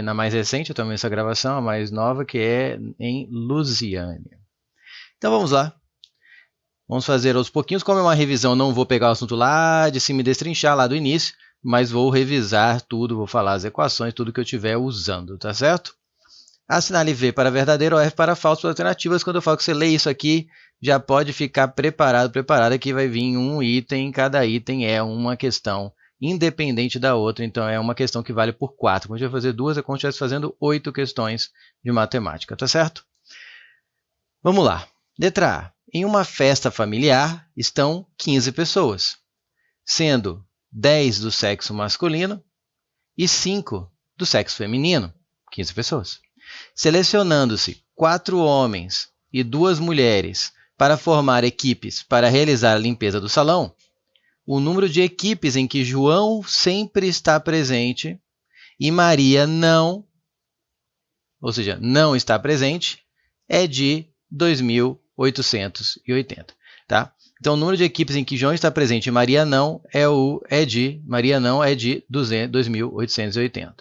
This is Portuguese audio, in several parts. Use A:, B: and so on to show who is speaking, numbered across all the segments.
A: na mais recente, eu também essa gravação, a mais nova, que é em Lusiânia. Então vamos lá. Vamos fazer aos pouquinhos. Como é uma revisão, não vou pegar o assunto lá de cima e destrinchar lá do início, mas vou revisar tudo, vou falar as equações, tudo que eu estiver usando, tá certo? Assinale V para verdadeiro ou F para falso alternativas. Quando eu falo que você lê isso aqui, já pode ficar preparada que vai vir um item, cada item é uma questão independente da outra, então é uma questão que vale por 4. Quando a gente vai fazer duas, é como se estivesse fazendo 8 questões de matemática, tá certo? Vamos lá. Letra A. Em uma festa familiar estão 15 pessoas, sendo 10 do sexo masculino e 5 do sexo feminino, 15 pessoas. Selecionando-se 4 homens e 2 mulheres para formar equipes para realizar a limpeza do salão, o número de equipes em que João sempre está presente e Maria não, ou seja, não está presente, é de 2.880. Tá? Então, o número de equipes em que João está presente e Maria não é de 2.880.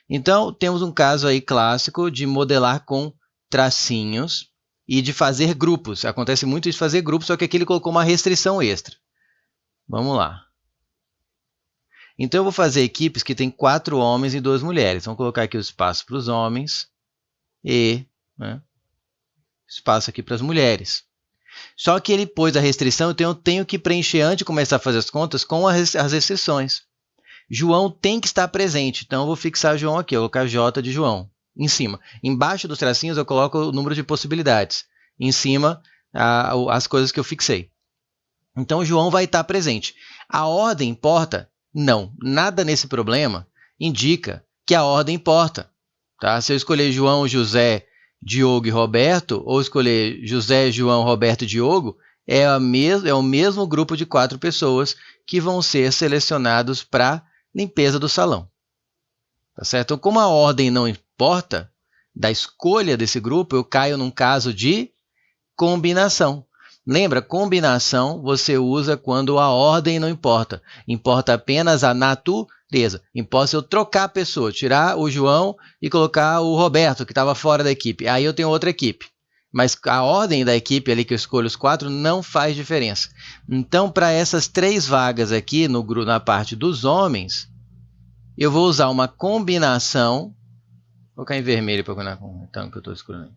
A: Então, temos um caso aí clássico de modelar com tracinhos e de fazer grupos. Acontece muito de fazer grupos, só que aqui ele colocou uma restrição extra. Vamos lá. Então, eu vou fazer equipes que tem 4 homens e 2 mulheres. Vamos colocar aqui o espaço para os homens e espaço aqui para as mulheres. Só que ele pôs a restrição, então eu tenho que preencher antes de começar a fazer as contas com as restrições. João tem que estar presente, então eu vou fixar João aqui, eu vou colocar J de João em cima. Embaixo dos tracinhos eu coloco o número de possibilidades, em cima as coisas que eu fixei. Então João vai estar presente. A ordem importa? Não, nada nesse problema indica que a ordem importa. Tá? Se eu escolher João, José, Diogo e Roberto, ou escolher José, João, Roberto e Diogo, é o mesmo grupo de 4 pessoas que vão ser selecionados para limpeza do salão. Tá certo? Então, como a ordem não importa da escolha desse grupo, eu caio num caso de combinação. Lembra, combinação você usa quando a ordem não importa. Importa apenas a natureza. Importa se eu trocar a pessoa, tirar o João e colocar o Roberto, que estava fora da equipe. Aí eu tenho outra equipe. Mas a ordem da equipe ali que eu escolho os 4 não faz diferença. Então, para essas 3 vagas aqui na parte dos homens, eu vou usar uma combinação. Vou colocar em vermelho para combinar com o tanto que eu estou escolhendo.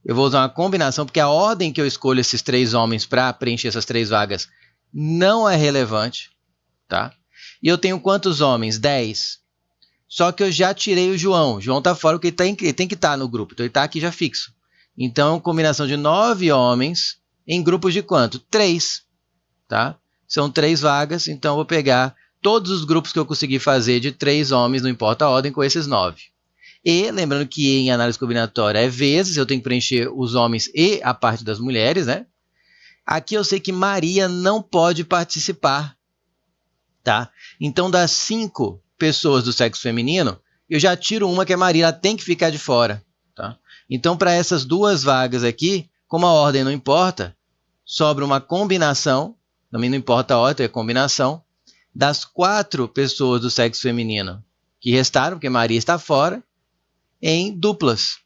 A: Eu vou usar uma combinação, porque a ordem que eu escolho esses 3 homens para preencher essas 3 vagas não é relevante. Tá? E eu tenho quantos homens? 10. Só que eu já tirei o João. O João está fora porque ele tem que estar no grupo. Então, ele está aqui já fixo. Então, combinação de 9 homens em grupos de quanto? 3. Tá? São 3 vagas, então eu vou pegar todos os grupos que eu conseguir fazer de 3 homens, não importa a ordem, com esses 9. E, lembrando que em análise combinatória é vezes, eu tenho que preencher os homens e a parte das mulheres, né? Aqui eu sei que Maria não pode participar, tá? Então, das 5 pessoas do sexo feminino, eu já tiro uma que é Maria, ela tem que ficar de fora, tá? Então, para essas 2 vagas aqui, como a ordem não importa, sobra uma combinação, também não importa a ordem, é combinação, das 4 pessoas do sexo feminino que restaram, porque Maria está fora, em duplas.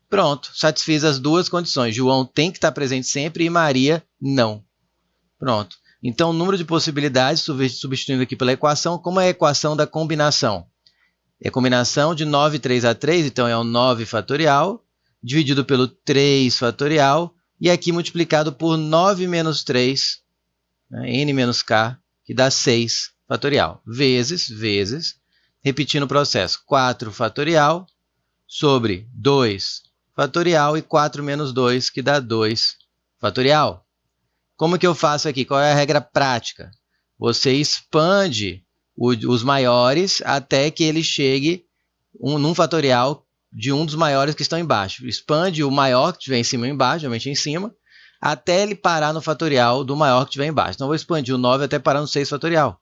A: Pronto, satisfiz as 2 condições. João tem que estar presente sempre e Maria não. Pronto. Então, o número de possibilidades, substituindo aqui pela equação, como é a equação da combinação? É a combinação de 9 e 3 a 3, então é o 9 fatorial, dividido pelo 3 fatorial, e aqui multiplicado por 9 menos 3, né, n menos k, que dá 6 fatorial, vezes, repetindo o processo, 4 fatorial, sobre 2 fatorial e 4 menos 2, que dá 2 fatorial. Como que eu faço aqui? Qual é a regra prática? Você expande os maiores até que ele chegue num fatorial de um dos maiores que estão embaixo. Expande o maior que estiver em cima e embaixo, geralmente em cima, até ele parar no fatorial do maior que estiver embaixo. Então, eu vou expandir o 9 até parar no 6 fatorial.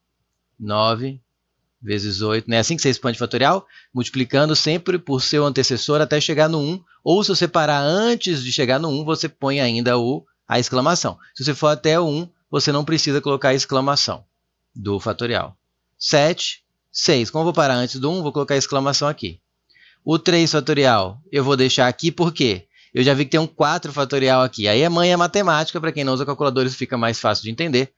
A: 9 vezes 8, não é assim que você expande fatorial? Multiplicando sempre por seu antecessor até chegar no 1, ou se você parar antes de chegar no 1, você põe ainda a exclamação. Se você for até o 1, você não precisa colocar a exclamação do fatorial. 7 6. Como eu vou parar antes do 1, vou colocar a exclamação aqui. O 3 fatorial eu vou deixar aqui, por quê? Eu já vi que tem um 4 fatorial aqui. Aí é manha matemática, para quem não usa calculadora isso fica mais fácil de entender.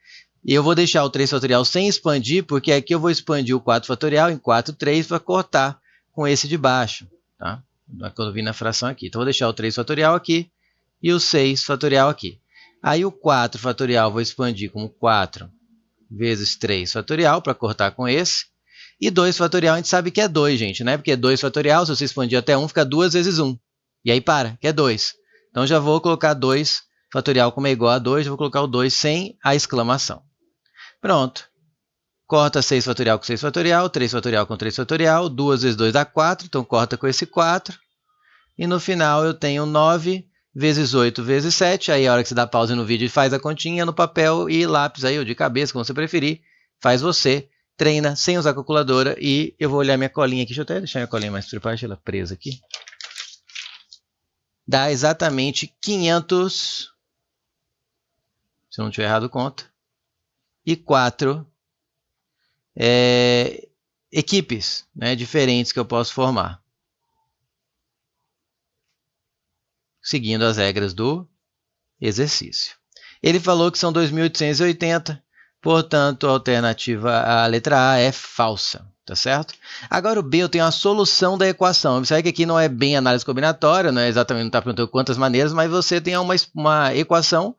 A: E eu vou deixar o 3 fatorial sem expandir, porque aqui eu vou expandir o 4 fatorial em 4, 3 para cortar com esse de baixo. Tá? Quando eu vim na fração aqui. Então, eu vou deixar o 3 fatorial aqui e o 6 fatorial aqui. Aí o 4 fatorial eu vou expandir como 4 vezes 3 fatorial para cortar com esse. E 2 fatorial a gente sabe que é 2, gente, né? Porque 2 fatorial, se você expandir até 1, fica 2 vezes 1. E aí para, que é 2. Então, já vou colocar 2 fatorial como é igual a 2, vou colocar o 2 sem a exclamação. Pronto. Corta 6 fatorial com 6 fatorial, 3 fatorial com 3 fatorial, 2 vezes 2 dá 4, então corta com esse 4. E no final eu tenho 9 vezes 8 vezes 7, aí a hora que você dá pausa no vídeo e faz a continha no papel e lápis aí, ou de cabeça, como você preferir, faz você, treina sem usar calculadora e eu vou olhar minha colinha aqui, deixa eu até deixar minha colinha mais para baixo, ela presa aqui. Dá exatamente 500, se eu não tiver errado conta, e 4 equipes, né, diferentes que eu posso formar. Seguindo as regras do exercício. Ele falou que são 2.880, portanto, a alternativa à letra A é falsa, tá certo? Agora o B, eu tenho a solução da equação. Observe que aqui não é bem análise combinatória, não é exatamente, não está perguntando quantas maneiras, mas você tem uma equação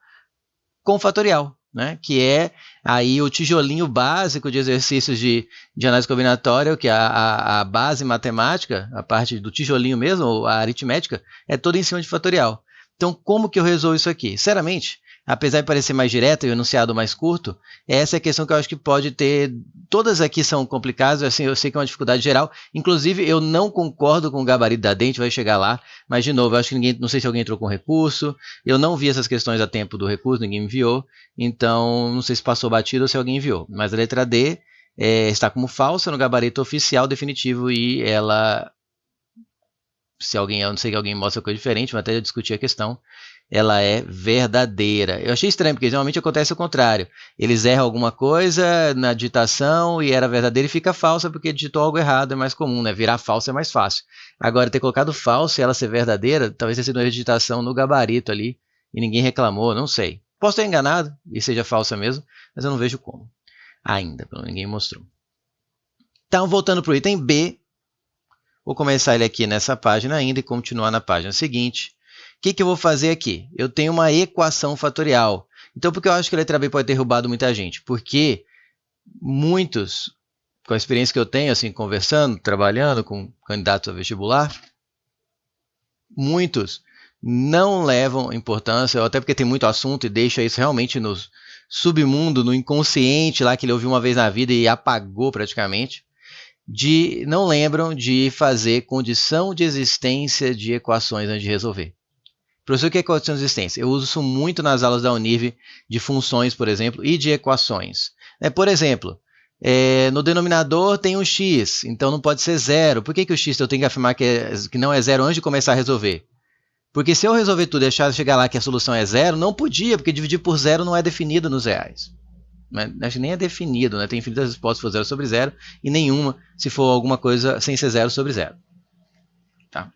A: com fatorial, né? Que é aí o tijolinho básico de exercícios de análise combinatória, que é a base matemática, a parte do tijolinho mesmo, a aritmética, é toda em cima de fatorial. Então, como que eu resolvo isso aqui? Sinceramente, apesar de parecer mais direto e o enunciado mais curto, essa é a questão que eu acho que pode ter. Todas aqui são complicadas, assim, eu sei que é uma dificuldade geral. Inclusive, eu não concordo com o gabarito da DEM, a gente vai chegar lá, mas, de novo, eu acho que ninguém, não sei se alguém entrou com recurso, eu não vi essas questões a tempo do recurso, ninguém me enviou, então não sei se passou batido ou se alguém enviou. Mas a letra D está como falsa no gabarito oficial definitivo e ela. Se alguém, eu não sei que alguém mostra coisa diferente, mas até eu discuti a questão, ela é verdadeira. Eu achei estranho, porque geralmente acontece o contrário. Eles erram alguma coisa na digitação e era verdadeira e fica falsa porque digitou algo errado, é mais comum, né? Virar falsa é mais fácil. Agora, ter colocado falsa e ela ser verdadeira, talvez tenha sido uma digitação no gabarito ali e ninguém reclamou, não sei. Posso estar enganado e seja falsa mesmo, mas eu não vejo como. Ainda, ninguém mostrou. Então, voltando para o item B, vou começar ele aqui nessa página ainda e continuar na página seguinte. O que eu vou fazer aqui? Eu tenho uma equação fatorial. Então, por que eu acho que a letra B pode ter roubado muita gente? Porque muitos, com a experiência que eu tenho, assim, conversando, trabalhando com candidatos a vestibular, muitos não levam importância, ou até porque tem muito assunto e deixa isso realmente no submundo, no inconsciente lá que ele ouviu uma vez na vida e apagou praticamente. Não lembram de fazer condição de existência de equações antes de resolver. Professor, o que é condição de existência? Eu uso isso muito nas aulas da Univ de funções, por exemplo, e de equações. Por exemplo, no denominador tem um x, então não pode ser zero. Por que o x eu tenho que afirmar que não é zero antes de começar a resolver? Porque se eu resolver tudo e chegar lá que a solução é zero, não podia, porque dividir por zero não é definido nos reais. Acho que nem é definido, né? Tem infinitas respostas se for 0 sobre 0 e nenhuma se for alguma coisa sem ser 0 sobre 0. Tá?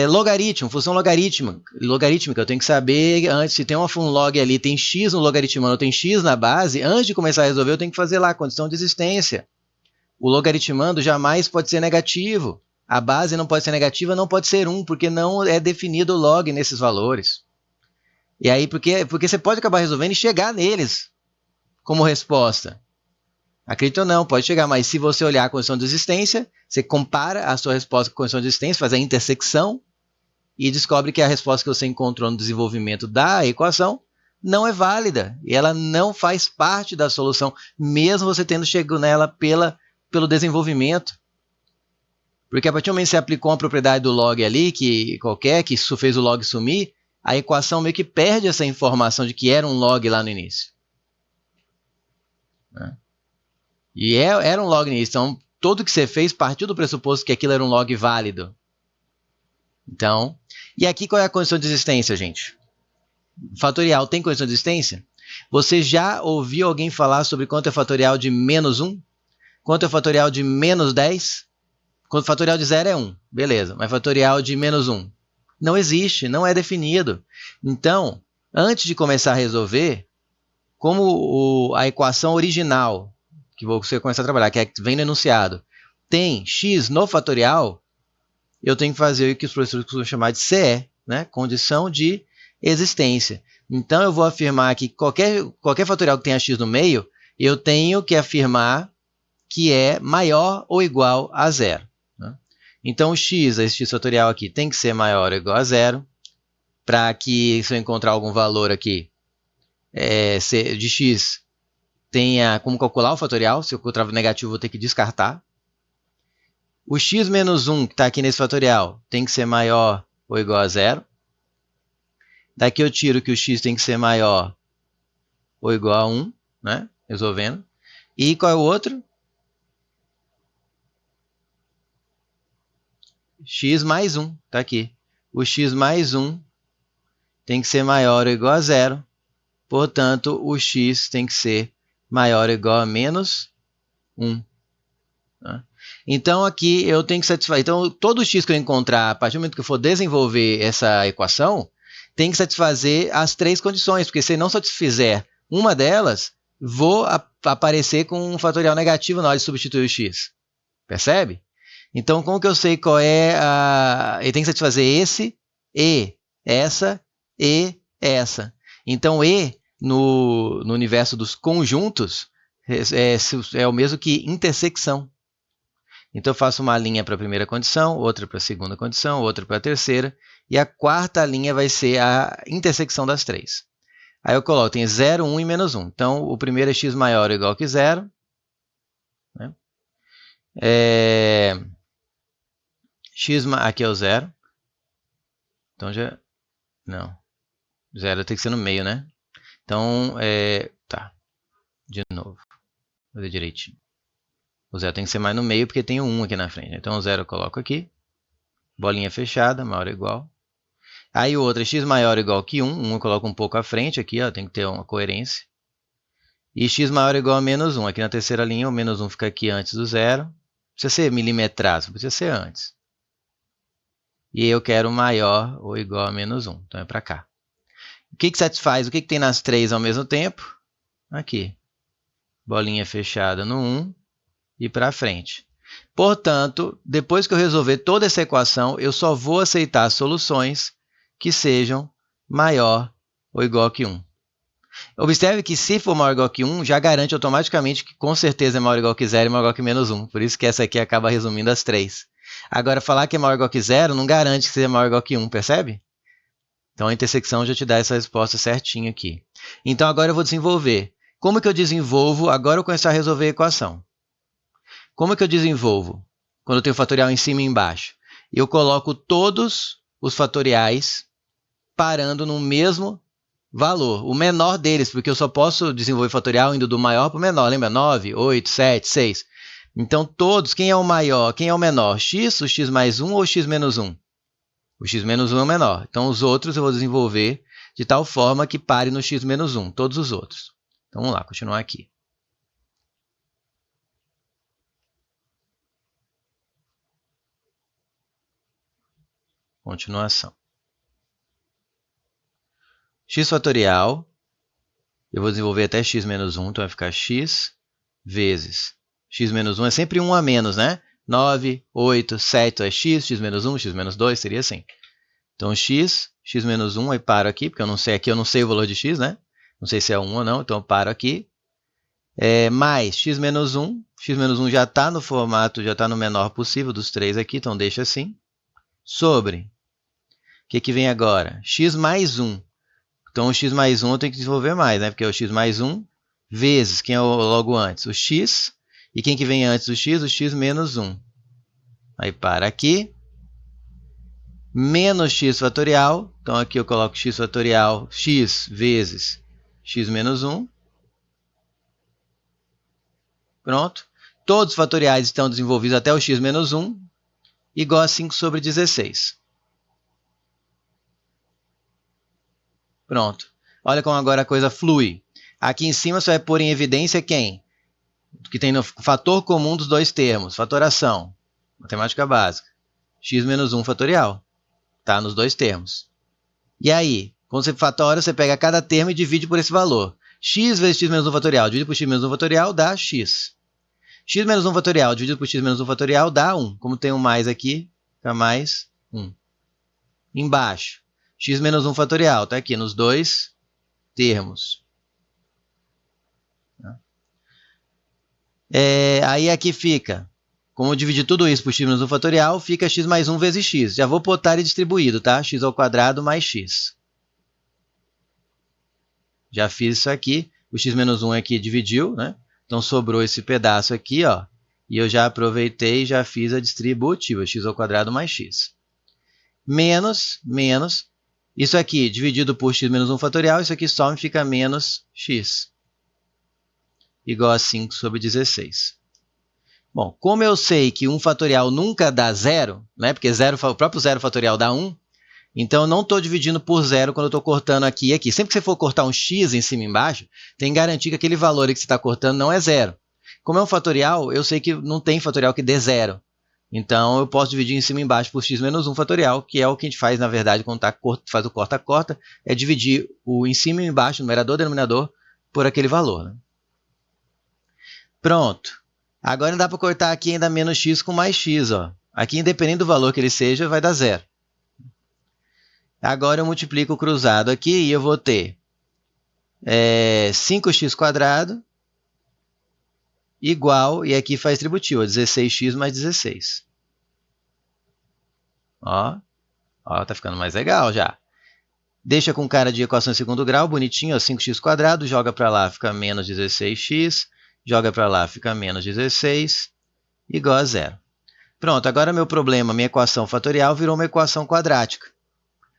A: Logaritmo, função logarítmica, eu tenho que saber antes, se tem um log ali, tem x no logaritmando, tem x na base, antes de começar a resolver eu tenho que fazer lá a condição de existência. O logaritmando jamais pode ser negativo, a base não pode ser negativa, não pode ser 1, porque não é definido o log nesses valores. E aí, porque você pode acabar resolvendo e chegar neles como resposta. Acredito ou não, pode chegar, mas se você olhar a condição de existência, você compara a sua resposta com a condição de existência, faz a intersecção e descobre que a resposta que você encontrou no desenvolvimento da equação não é válida e ela não faz parte da solução, mesmo você tendo chegado nela pelo desenvolvimento. Porque a partir do momento que você aplicou uma propriedade do log ali, que isso fez o log sumir, a equação meio que perde essa informação de que era um log lá no início. E era um log no início, então tudo que você fez partiu do pressuposto que aquilo era um log válido. Então, e aqui qual é a condição de existência, gente? Fatorial tem condição de existência? Você já ouviu alguém falar sobre quanto é fatorial de menos 1? Quanto é o fatorial de menos 10? Quanto o fatorial de 0 é 1. Beleza, mas fatorial de menos 1? Não existe, não é definido. Então, antes de começar a resolver, como a equação original, que você começar a trabalhar, que é que vem no enunciado, tem x no fatorial, eu tenho que fazer o que os professores costumam chamar de CE, né? Condição de existência. Então, eu vou afirmar que qualquer fatorial que tenha x no meio, eu tenho que afirmar que é maior ou igual a 0. Né? Então, o x, esse x fatorial aqui, tem que ser maior ou igual a 0, para que, se eu encontrar algum valor aqui de x, tenha como calcular o fatorial. Se eu encontrar negativo, vou ter que descartar. O x menos 1, que está aqui nesse fatorial, tem que ser maior ou igual a 0. Daqui eu tiro que o x tem que ser maior ou igual a 1, né? Resolvendo. E qual é o outro? X mais 1, está aqui. O x mais 1 tem que ser maior ou igual a 0. Portanto, o x tem que ser maior ou igual a menos 1. Tá? Então, aqui eu tenho que satisfazer. Então, todo x que eu encontrar, a partir do momento que eu for desenvolver essa equação, tem que satisfazer as três condições, porque se não satisfizer uma delas, vou aparecer com um fatorial negativo na hora de substituir o x. Percebe? Então, como que eu sei qual é a... Ele tem que satisfazer esse, e, essa, e, essa. Então, e, no universo dos conjuntos, é o mesmo que intersecção. Então, eu faço uma linha para a primeira condição, outra para a segunda condição, outra para a terceira, e a quarta linha vai ser a intersecção das três. Aí eu coloco, tem 0, 1 e menos 1. Então, o primeiro é x maior ou igual que 0. Né? Aqui é o 0. Então, já... Não. 0 tem que ser no meio, né? Então, tá. De novo. Vou fazer direitinho. O 0 tem que ser mais no meio, porque tem o 1 aqui na frente. Então, o 0 eu coloco aqui. Bolinha fechada, maior ou igual. Aí o outro é x maior ou igual que 1. 1 eu coloco um pouco à frente aqui, ó, tem que ter uma coerência. E x maior ou igual a menos 1. Aqui na terceira linha, o menos 1 fica aqui antes do 0. Precisa ser milimetrado, precisa ser antes. E eu quero maior ou igual a menos 1. Então é para cá. O que satisfaz? O que tem nas três ao mesmo tempo? Aqui. Bolinha fechada no 1 e para frente. Portanto, depois que eu resolver toda essa equação, eu só vou aceitar soluções que sejam maior ou igual que 1. Observe que se for maior ou igual que 1, já garante automaticamente que com certeza é maior ou igual que 0 e maior ou igual que menos 1. Por isso que essa aqui acaba resumindo as três. Agora, falar que é maior ou igual que 0 não garante que seja maior ou igual que 1, percebe? Então, a intersecção já te dá essa resposta certinho aqui. Então, agora eu vou desenvolver. Como que eu desenvolvo? Agora eu começar a resolver a equação. Como que eu desenvolvo? Quando eu tenho fatorial em cima e embaixo. Eu coloco todos os fatoriais parando no mesmo valor, o menor deles, porque eu só posso desenvolver fatorial indo do maior para o menor. Lembra? 9, 8, 7, 6. Então, todos, quem é o maior, quem é o menor? X, o x mais 1 ou o x menos 1? O x menos 1 é o menor. Então, os outros eu vou desenvolver de tal forma que pare no x menos 1, todos os outros. Então, vamos lá, continuar aqui. Continuação. X fatorial, eu vou desenvolver até x menos 1, então vai ficar x vezes x menos 1 é sempre 1 a menos, né? 9, 8, 7 é x, x menos 1, x menos 2, seria assim. Então, x menos 1, aí paro aqui, porque eu não sei aqui, eu não sei o valor de x, né? Não sei se é 1 ou não, então eu paro aqui. Mais x menos 1 já está no formato, já está no menor possível dos três aqui, então deixa assim. Sobre, o que vem agora? X mais 1. Então, o x mais 1 eu tenho que desenvolver mais, né? Porque é o x mais 1 vezes, quem é logo antes? O x. E quem que vem antes do x? O x menos 1. Aí para aqui. Menos x fatorial. Então, aqui eu coloco x fatorial, x vezes x menos 1. Pronto. Todos os fatoriais estão desenvolvidos até o x menos 1, igual a 5 sobre 16. Pronto. Olha como agora a coisa flui. Aqui em cima você vai pôr em evidência quem? que tem no fator comum dos dois termos, fatoração, matemática básica, x menos 1 fatorial, tá? Nos dois termos. E aí, quando você fatora, você pega cada termo e divide por esse valor. X vezes x menos 1 fatorial dividido por x menos 1 fatorial dá x. X menos 1 fatorial dividido por x menos 1 fatorial dá 1. Como tem um mais aqui, fica mais 1. Embaixo, x menos 1 fatorial, está aqui nos dois termos. Aí aqui fica, como eu dividi tudo isso por x menos 1 fatorial, fica x mais 1 vezes x. Já vou botar ele distribuído, tá? X ao quadrado mais x. Já fiz isso aqui. O x menos 1 aqui dividiu, né? Então sobrou esse pedaço aqui, ó. E eu já aproveitei e já fiz a distributiva, x ao quadrado mais x. Menos, isso aqui dividido por x menos 1 fatorial, isso aqui só me fica menos x. Igual a 5 sobre 16. Bom, como eu sei que 1 fatorial nunca dá zero, né? Porque o próprio zero fatorial dá 1, então eu não estou dividindo por zero quando eu estou cortando aqui e aqui. Sempre que você for cortar um x em cima e embaixo, tem que garantir que aquele valor que você está cortando não é zero. Como é um fatorial, eu sei que não tem fatorial que dê zero. Então, eu posso dividir em cima e embaixo por x menos 1 fatorial, que é o que a gente faz, na verdade, quando faz o corta-corta, é dividir o em cima e embaixo, numerador e denominador, por aquele valor. Né? Pronto. Agora dá para cortar aqui ainda menos x com mais x. Ó. Aqui, independente do valor que ele seja, vai dar zero. Agora eu multiplico o cruzado aqui e eu vou ter 5x² igual, e aqui faz distributivo, 16x mais 16. Ó, tá ficando mais legal já. Deixa com cara de equação em segundo grau, bonitinho, ó, 5x², joga para lá, fica menos 16x, joga para lá, fica menos 16, igual a zero. Pronto, agora meu problema, minha equação fatorial virou uma equação quadrática.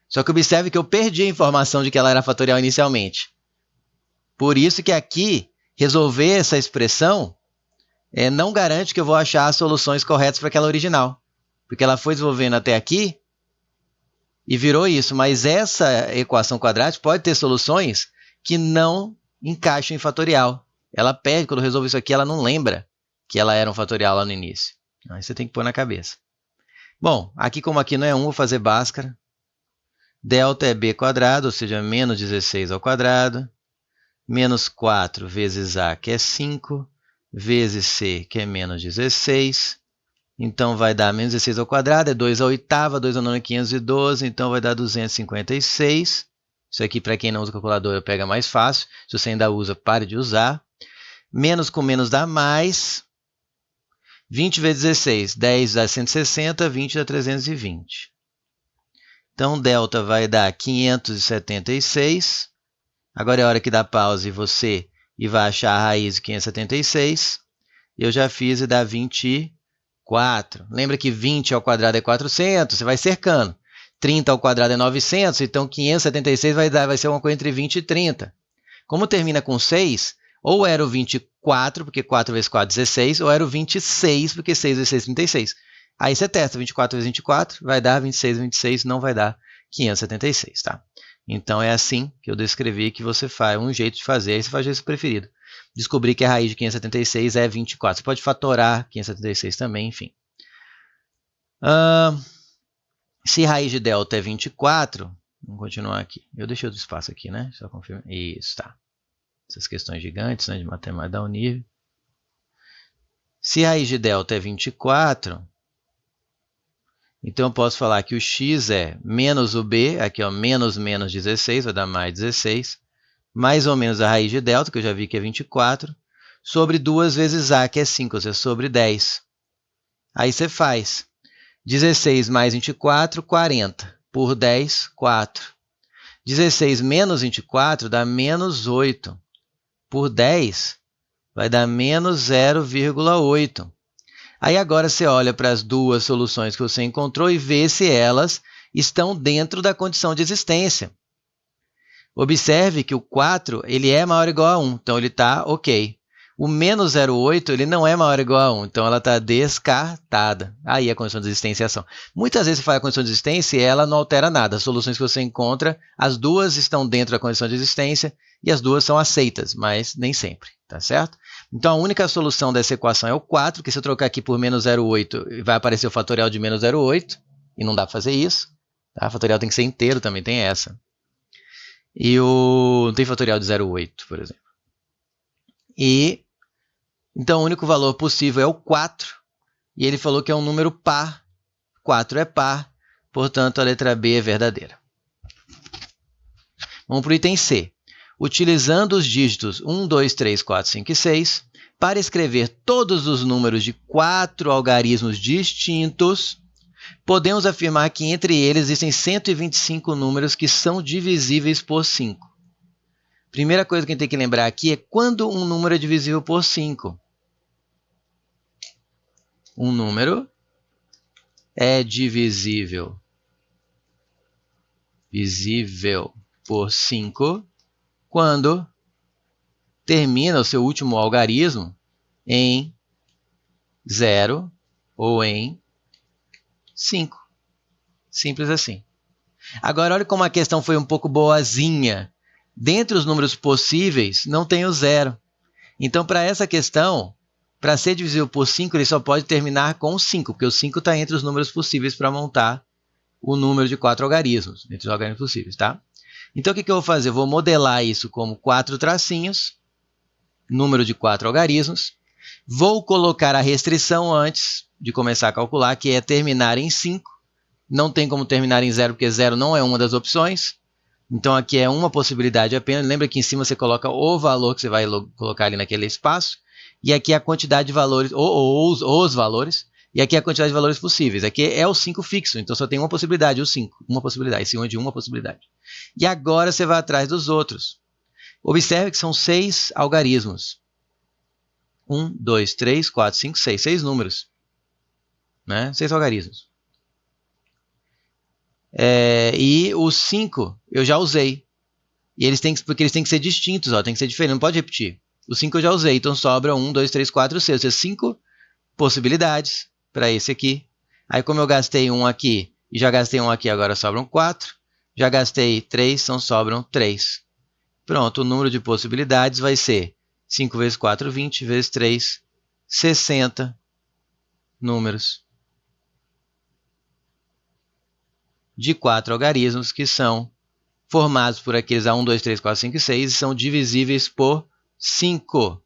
A: Só que observe que eu perdi a informação de que ela era fatorial inicialmente. Por isso que aqui, resolver essa expressão não garante que eu vou achar as soluções corretas para aquela original. Porque ela foi desenvolvendo até aqui e virou isso. Mas essa equação quadrática pode ter soluções que não encaixam em fatorial. Ela perde, quando resolve isso aqui, ela não lembra que ela era um fatorial lá no início. Aí você tem que pôr na cabeça. Bom, aqui como aqui não é 1, vou fazer Bhaskara. Delta é b², ou seja, menos 16 ao quadrado, menos 4 vezes a, que é 5, vezes c, que é menos 16. Então, vai dar menos 16 ao quadrado, é 2 à oitava, 2 ao nono é 512, então vai dar 256. Isso aqui, para quem não usa calculadora, pega mais fácil. Se você ainda usa, pare de usar. Menos com menos dá mais. 20 vezes 16, 10 dá 160, 20 dá 320. Então, delta vai dar 576. Agora é hora que dá pausa e vai achar a raiz de 576. Eu já fiz e dá 24. Lembra que 20 ao quadrado é 400? Você vai cercando. 30 ao quadrado é 900, então 576 vai ser uma coisa entre 20 e 30. Como termina com 6, ou era o 24, porque 4 vezes 4 é 16, ou era o 26, porque 6 vezes 6 é 36. Aí você testa 24 vezes 24, vai dar 26 vezes 26, não vai dar 576, tá? Então, é assim que eu descrevi que você faz, um jeito de fazer, aí você faz o jeito preferido. Descobrir que a raiz de 576 é 24. Você pode fatorar 576 também, enfim. Se raiz de delta é 24, vamos continuar aqui. Eu deixei outro espaço aqui, né? Só confirmar. Isso, tá. Essas questões gigantes, né, de matemática dá um nível. Se raiz de delta é 24, então eu posso falar que o x é menos o b, aqui ó, menos 16, vai dar mais 16, mais ou menos a raiz de delta, que eu já vi que é 24, sobre 2 vezes a, que é 5, ou seja, sobre 10. Aí você faz 16 mais 24, 40, por 10, 4. 16 menos 24 dá menos 8, por 10 vai dar menos 0,8. Aí agora você olha para as duas soluções que você encontrou e vê se elas estão dentro da condição de existência. Observe que o 4 ele é maior ou igual a 1, então ele está ok. O menos 0,8 ele não é maior ou igual a 1, então ela está descartada. Aí a condição de existência e ação. Muitas vezes você faz a condição de existência e ela não altera nada. As soluções que você encontra, as duas estão dentro da condição de existência e as duas são aceitas, mas nem sempre, tá certo? Então, a única solução dessa equação é o 4, que se eu trocar aqui por menos 0,8, vai aparecer o fatorial de menos 0,8, e não dá para fazer isso. Tá? O fatorial tem que ser inteiro, também tem essa. E não tem fatorial de 0,8, por exemplo. Então, o único valor possível é o 4, e ele falou que é um número par. 4 é par, portanto, a letra B é verdadeira. Vamos para o item C. Utilizando os dígitos 1, 2, 3, 4, 5 e 6, para escrever todos os números de 4 algarismos distintos, podemos afirmar que entre eles existem 125 números que são divisíveis por 5. Primeira coisa que a gente tem que lembrar aqui é quando um número é divisível por 5. Um número é divisível por 5 quando termina o seu último algarismo em 0 ou em 5. Simples assim. Agora, olha como a questão foi um pouco boazinha. Dentre os números possíveis, não tem o 0. Então, para essa questão, para ser divisível por 5, ele só pode terminar com 5, porque o 5 está entre os números possíveis para montar o número de 4 algarismos, entre os algarismos possíveis, tá? Então, o que eu vou fazer? Eu vou modelar isso como 4 tracinhos, número de 4 algarismos. Vou colocar a restrição antes de começar a calcular, que é terminar em 5. Não tem como terminar em 0, porque 0 não é uma das opções. Então, aqui é uma possibilidade apenas. Lembra que em cima você coloca o valor que você vai colocar ali naquele espaço. E aqui a quantidade de valores, ou os valores. E aqui a quantidade de valores possíveis. Aqui é o 5 fixo, então só tem uma possibilidade, o 5. Uma possibilidade, em cima de uma possibilidade. E agora você vai atrás dos outros. Observe que são 6 algarismos. 1, 2, 3, 4, 5, 6. 6 números. Né? 6 algarismos. E os 5 eu já usei. E porque eles têm que ser distintos, ó, tem que ser diferente, não pode repetir. Os 5 eu já usei, então sobra 1, 2, 3, 4, 6. Ou seja, 5 possibilidades para esse aqui. Aí, como eu gastei 1 aqui e já gastei 1 aqui, agora sobram 4. Já gastei 3, então sobram 3. Pronto, o número de possibilidades vai ser 5 vezes 4, 20, vezes 3, 60 números de 4 algarismos que são formados por aqueles A1, 2, 3, 4, 5 e 6 e são divisíveis por 5.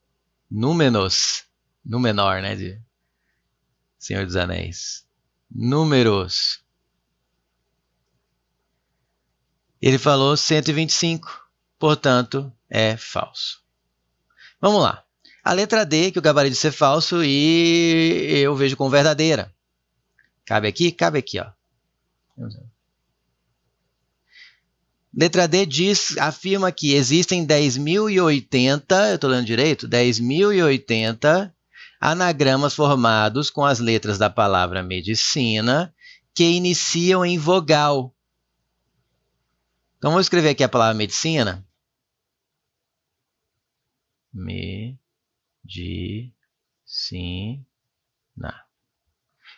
A: Números. Númenor, né? De Senhor dos Anéis. Números. Ele falou 125, portanto, é falso. Vamos lá. A letra D, que o gabarito de ser falso, e eu vejo como verdadeira. Cabe aqui? Cabe aqui, ó. Letra D afirma que existem 10.080, eu estou lendo direito? 10.080 anagramas formados com as letras da palavra medicina que iniciam em vogal. Então, vou escrever aqui a palavra medicina. Medicina.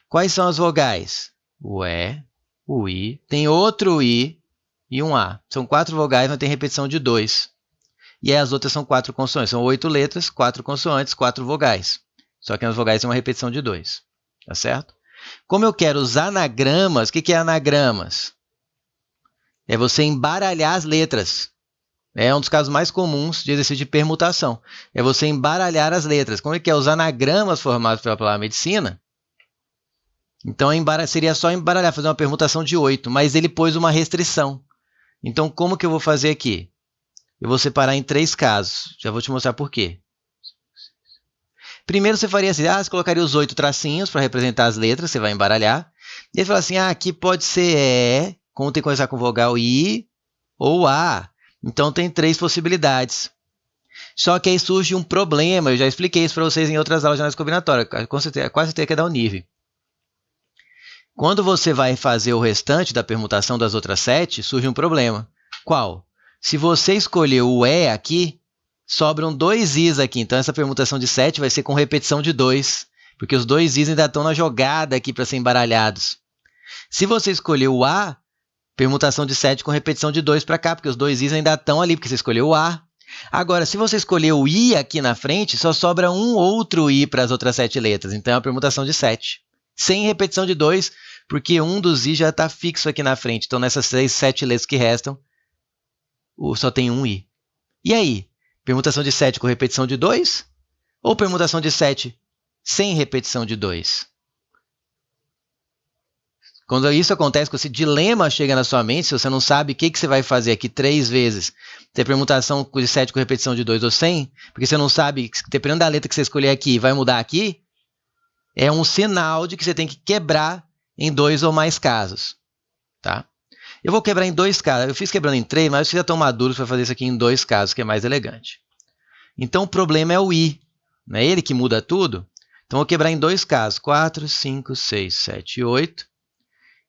A: Quais são as vogais? O E, o I, tem outro I e um A. São 4 vogais, mas tem repetição de 2. E aí as outras são 4 consoantes. São 8 letras, 4 consoantes, 4 vogais. Só que nas vogais tem uma repetição de 2. Tá certo? Como eu quero os anagramas, o que é anagramas? É você embaralhar as letras. É um dos casos mais comuns de exercício de permutação. É você embaralhar as letras. Como é que é os anagramas formados pela palavra medicina? Então, seria só embaralhar, fazer uma permutação de 8, mas ele pôs uma restrição. Então, como que eu vou fazer aqui? Eu vou separar em 3 casos. Já vou te mostrar por quê. Primeiro, você faria assim, você colocaria os 8 tracinhos para representar as letras, você vai embaralhar. E ele fala assim, aqui pode ser E, como tem que começar com vogal I ou A. Então, tem 3 possibilidades. Só que aí surge um problema, eu já expliquei isso para vocês em outras aulas de análise combinatória, quase certeza que é da Univ. Quando você vai fazer o restante da permutação das outras 7, surge um problema. Qual? Se você escolher o E aqui, sobram 2 Is aqui. Então, essa permutação de 7 vai ser com repetição de 2, porque os 2 Is ainda estão na jogada aqui para serem embaralhados. Se você escolher o A, permutação de 7 com repetição de 2 para cá, porque os 2 Is ainda estão ali, porque você escolheu o A. Agora, se você escolher o I aqui na frente, só sobra um outro I para as outras 7 letras. Então, é uma permutação de 7. Sem repetição de 2, porque um dos I já está fixo aqui na frente. Então, nessas 7 letras que restam, só tem um I. E aí? Permutação de 7 com repetição de 2? Ou permutação de 7 sem repetição de 2? Quando isso acontece, quando esse dilema chega na sua mente, se você não sabe o que você vai fazer aqui 3 vezes, ter permutação de 7 com repetição de 2 ou 100, porque você não sabe, dependendo da letra que você escolher aqui, vai mudar aqui, é um sinal de que você tem que quebrar em 2 ou mais casos. Tá? Eu vou quebrar em 2 casos. Eu fiz quebrando em 3, mas vocês já estão maduros para fazer isso aqui em 2 casos, que é mais elegante. Então, o problema é o I. Não é ele que muda tudo? Então, eu vou quebrar em 2 casos. 4, 5, 6, 7 e 8.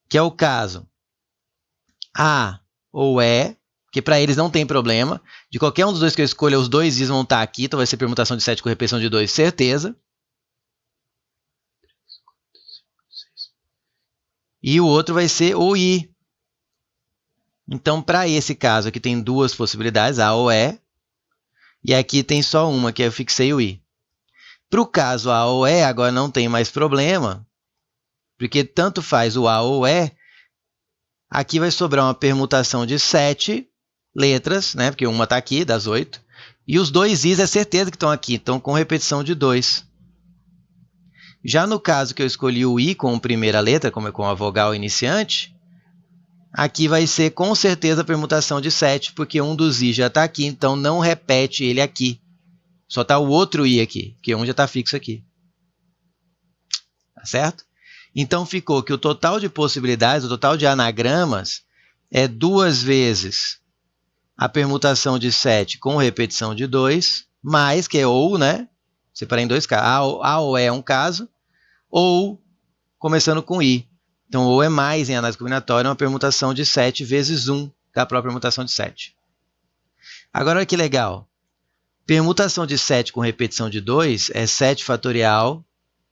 A: Que é o caso A ou E, que para eles não tem problema. De qualquer um dos dois que eu escolha, os dois I's vão estar aqui. Então, vai ser permutação de 7 com repetição de 2, certeza. E o outro vai ser o I. Então, para esse caso aqui tem 2 possibilidades, A ou E. E aqui tem só uma, que eu fixei o I. Para o caso A ou E, agora não tem mais problema, porque tanto faz o A ou E, aqui vai sobrar uma permutação de 7 letras, né? Porque uma está aqui, das 8, e os dois I's é certeza que estão aqui, estão com repetição de 2. Já no caso que eu escolhi o I com a primeira letra, como é com a vogal iniciante, aqui vai ser com certeza a permutação de 7, porque um dos I já está aqui, então não repete ele aqui. Só está o outro I aqui, porque um já está fixo aqui. Tá certo? Então, ficou que o total de possibilidades, o total de anagramas, é 2 vezes a permutação de 7 com repetição de 2, mais, que é ou, né? Separei em 2 casos. A ou E é um caso, ou começando com I. Então, ou é mais em análise combinatória, uma permutação de 7 vezes 1 da própria permutação de 7. Agora, olha que legal. Permutação de 7 com repetição de 2 é 7 fatorial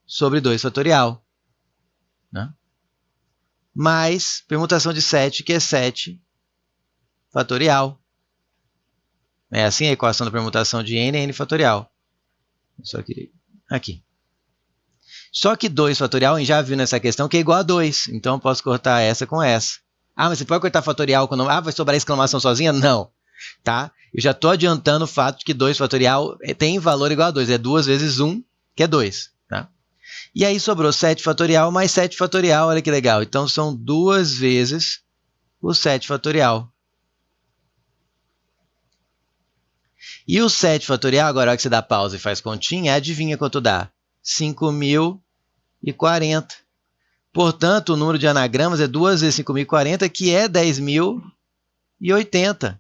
A: sobre 2 fatorial. Né? Mais permutação de 7, que é 7 fatorial. É assim a equação da permutação de n é n fatorial. Só que aqui. Só que 2 fatorial, a gente já viu nessa questão, que é igual a 2. Então, eu posso cortar essa com essa. Ah, mas você pode cortar fatorial quando... Ah, vai sobrar exclamação sozinha? Não. Tá? Eu já estou adiantando o fato de que 2 fatorial tem valor igual a 2. É 2 vezes 1, que é 2. Tá? E aí sobrou 7 fatorial mais 7 fatorial. Olha que legal. Então, são 2 vezes o 7 fatorial. E o 7 fatorial, agora a hora que você dá pausa e faz continha, adivinha quanto dá? 5.040. Portanto, o número de anagramas é 2 vezes 5.040, que é 10.080.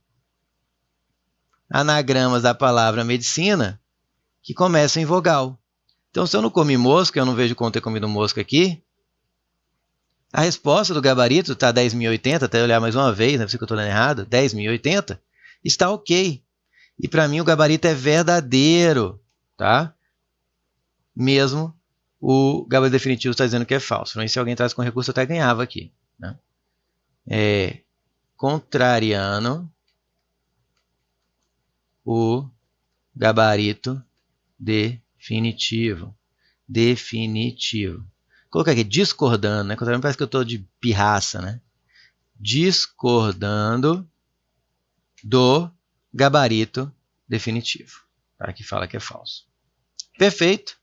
A: Anagramas da palavra medicina que começam em vogal. Então, se eu não comi mosca, eu não vejo como ter comido mosca aqui, a resposta do gabarito está 10.080, até olhar mais uma vez, não é possível que eu estou lendo errado, 10.080, está ok. E para mim o gabarito é verdadeiro, tá? Mesmo o gabarito definitivo está dizendo que é falso. Então, se alguém traz com recurso, eu até ganhava aqui. Né? Contrariando o gabarito definitivo. Definitivo. Colocar aqui, discordando, né? Contrariando parece que eu estou de pirraça, né? Discordando do gabarito definitivo. Tá? Que fala que é falso. Perfeito.